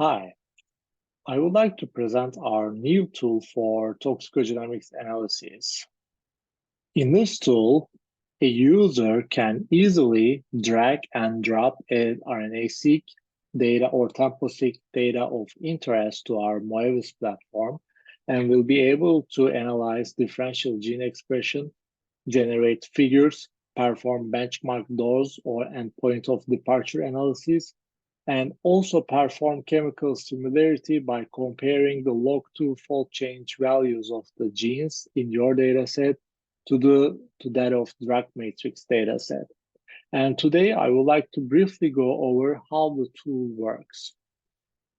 Hi, I would like to present our new tool for toxicogenomics analysis. In this tool, a user can easily drag and drop an RNA-seq data or tempo-seq data of interest to our MoAviz platform and will be able to analyze differential gene expression, generate figures, perform benchmark dose or endpoint of departure analysis, and also perform chemical similarity by comparing the log2 fold change values of the genes in your dataset to that of drug matrix dataset. And today I would like to briefly go over how the tool works.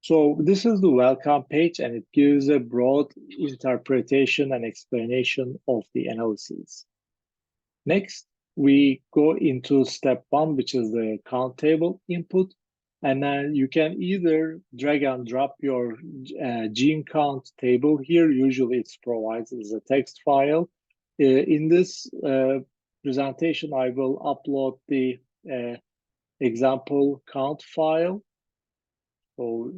So this is the welcome page, and it gives a broad interpretation and explanation of the analysis. Next, we go into step one, which is the count table input. And then you can either drag and drop your gene count table here. Usually it's provided as a text file. In this presentation, I will upload the example count file. So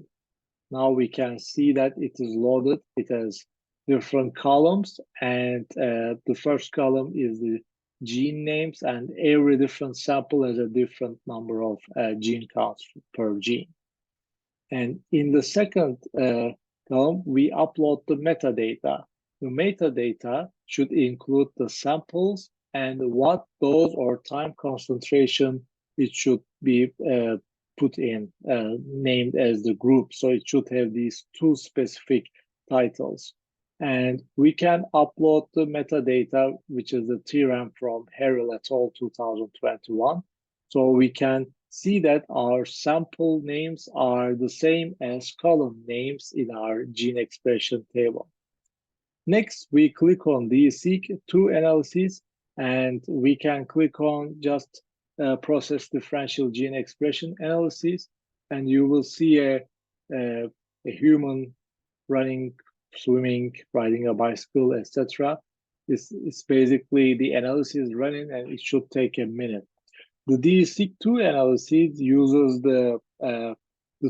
now we can see that it is loaded. It has different columns, and the first column is the gene names, and every different sample has a different number of gene counts per gene. And in the second column, we upload the metadata. The metadata should include the samples and what dose or time concentration it should be put in, named as the group. So it should have these two specific titles. And we can upload the metadata, which is the theorem from Harrell et al. 2021. So we can see that our sample names are the same as column names in our gene expression table. Next, we click on the seq2 analysis, and we can click on just process differential gene expression analysis, and you will see a human running, swimming, riding a bicycle, etc. It's basically the analysis running, and it should take a minute. The DSeq2 analysis uses the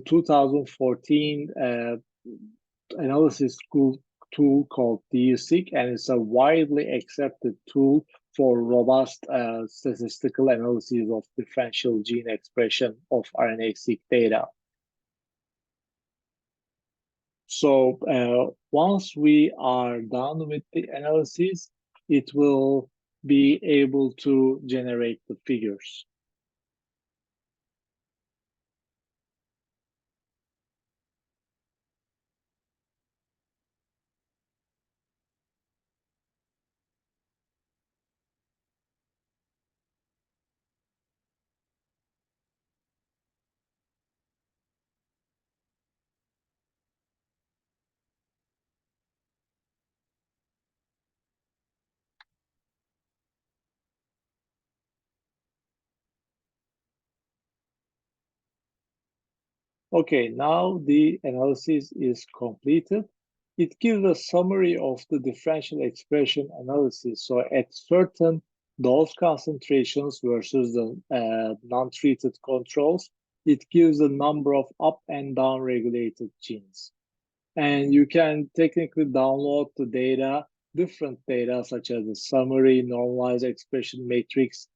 2014 analysis tool called DSeq, and it's a widely accepted tool for robust statistical analysis of differential gene expression of RNA-seq data. So once we are done with the analysis, it will be able to generate the figures. Okay, now the analysis is completed. It gives a summary of the differential expression analysis. So at certain dose concentrations versus the non-treated controls, it gives the number of up and down regulated genes. And you can technically download the data, different data, such as the summary, normalized expression matrix,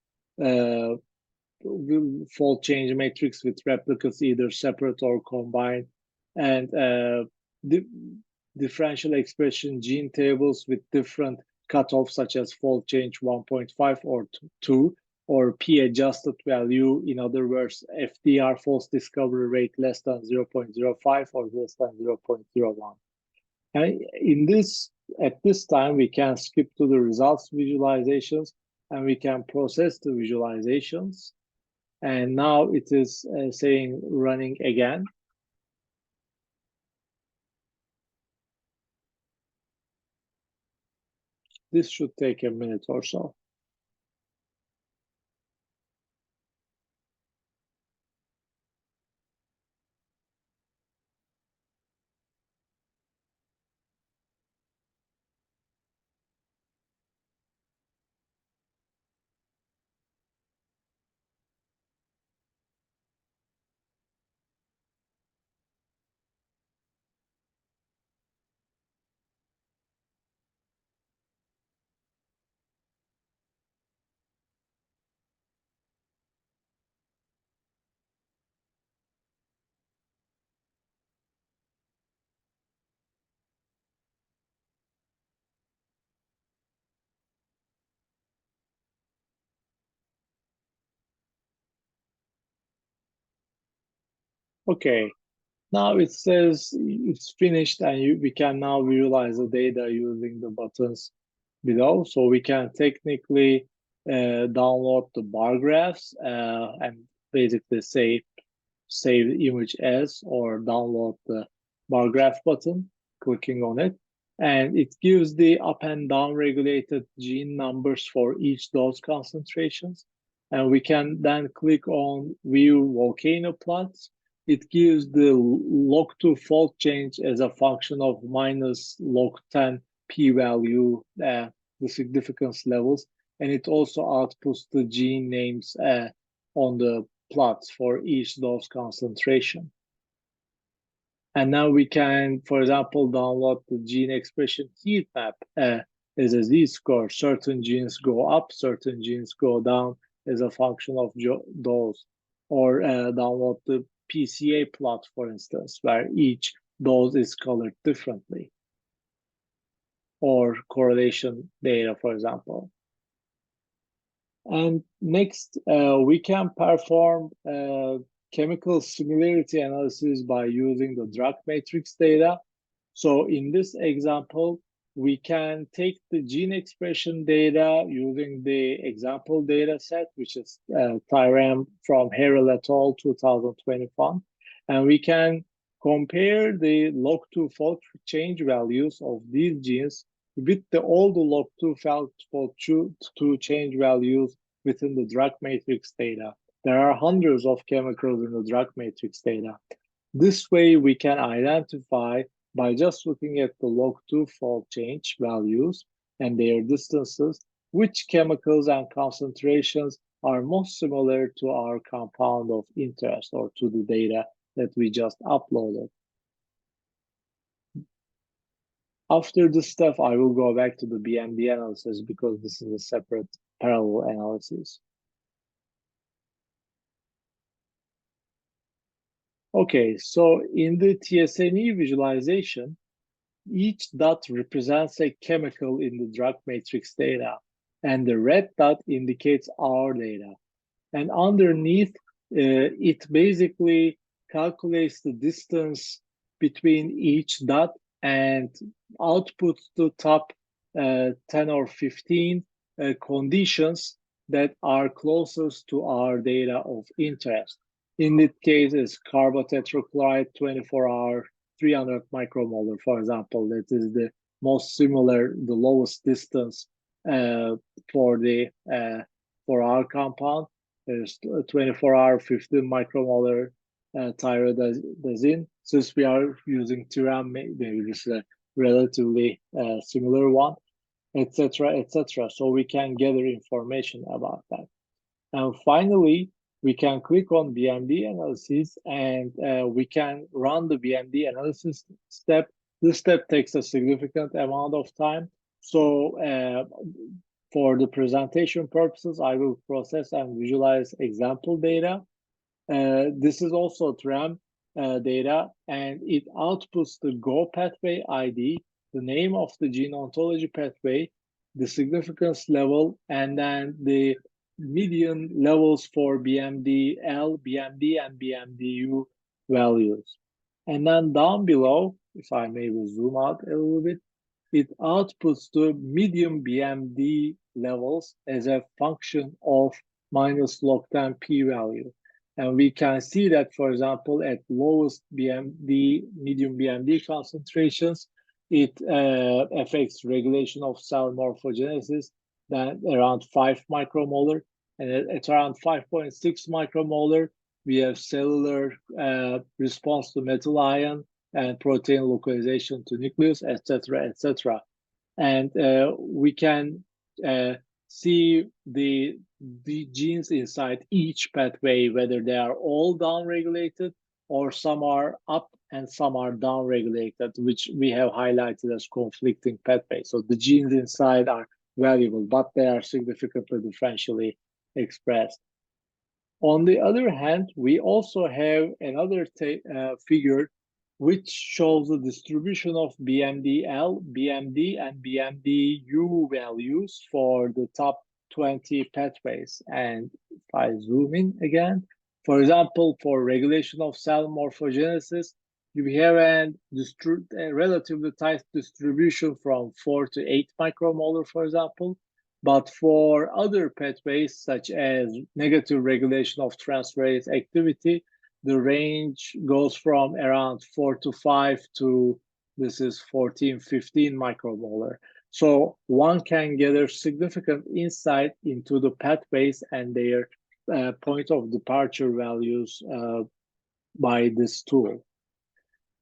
fold change matrix with replicates either separate or combined, and differential expression gene tables with different cutoffs such as fold change 1.5 or 2, or p-adjusted value, in other words, FDR, false discovery rate, less than 0.05 or less than 0.01. And at this time, we can skip to the results visualizations, and we can process the visualizations. And now it is saying running again. This should take a minute or so. Okay, now it says it's finished and we can now visualize the data using the buttons below. So we can technically download the bar graphs and basically say save the image as or download the bar graph button, clicking on it. And it gives the up and down regulated gene numbers for each dose concentrations. And we can then click on view volcano plots. It gives the log2 fold change as a function of minus log 10 p-value, the significance levels. And it also outputs the gene names on the plots for each dose concentration. And now we can, for example, download the gene expression heat map as a z-score. Certain genes go up, certain genes go down as a function of dose. Or download the PCA plot, for instance, where each dose is colored differently. Or correlation data, for example. And next, we can perform chemical similarity analysis by using the drug matrix data. So in this example, we can take the gene expression data using the example data set, which is Tyram from Harrell et al. 2021. And we can compare the log2 fold change values of these genes with all the log2 fold change values within the drug matrix data. There are hundreds of chemicals in the drug matrix data. This way, we can identify by just looking at the log2 fold change values and their distances, which chemicals and concentrations are most similar to our compound of interest or to the data that we just uploaded. After this step, I will go back to the BMD analysis because this is a separate parallel analysis. Okay, so in the TSNE visualization, each dot represents a chemical in the drug matrix data, and the red dot indicates our data. And underneath, it basically calculates the distance between each dot and outputs the top 10 or 15 conditions that are closest to our data of interest. In this case, is carbotetrachloride 24-hour 300 micromolar, for example. That is the most similar, the lowest distance for our compound. There's 24-hour 15 micromolar thyroidazine. Since we are using Tyram, maybe this is a relatively similar one, etc., etc. So we can gather information about that. And finally, we can click on BMD analysis and we can run the BMD analysis step. This step takes a significant amount of time. So for the presentation purposes, I will process and visualize example data. This is also TRAM data, and it outputs the GO pathway ID, the name of the gene ontology pathway, the significance level, and then the median levels for BMD-L, BMD, and BMD-U values. And then down below, if I may zoom out a little bit, it outputs the medium BMD levels as a function of minus log 10 p-value. And we can see that, for example, at lowest BMD, medium BMD concentrations, it affects regulation of cell morphogenesis, then around 5 micromolar. And at around 5.6 micromolar, we have cellular response to metal ion and protein localization to nucleus, etc., etc. And we can see the genes inside each pathway, whether they are all down-regulated or some are up and some are down-regulated, which we have highlighted as conflicting pathways. So the genes inside are valuable, but they are significantly differentially expressed. On the other hand, we also have another figure which shows the distribution of BMD-L, BMD, and BMD-U values for the top 20 pathways. And if I zoom in again, For example, for regulation of cell morphogenesis, we have a relatively tight distribution from 4 to 8 micromolar, for example. But for other pathways, such as negative regulation of transferase activity, the range goes from around 4 to 5 to this is 14, 15 micromolar. So one can gather significant insight into the pathways and their point of departure values by this tool.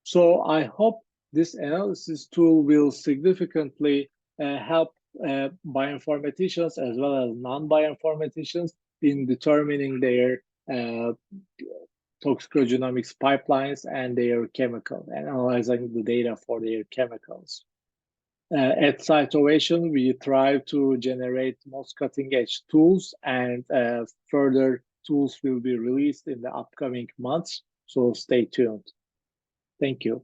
So I hope this analysis tool will significantly help bioinformaticians as well as non-bioinformaticians in determining their toxicogenomics pipelines and their chemicals, and analyzing the data for their chemicals. At ScitoVation, we try to generate most cutting-edge tools, and further tools will be released in the upcoming months, so stay tuned. Thank you.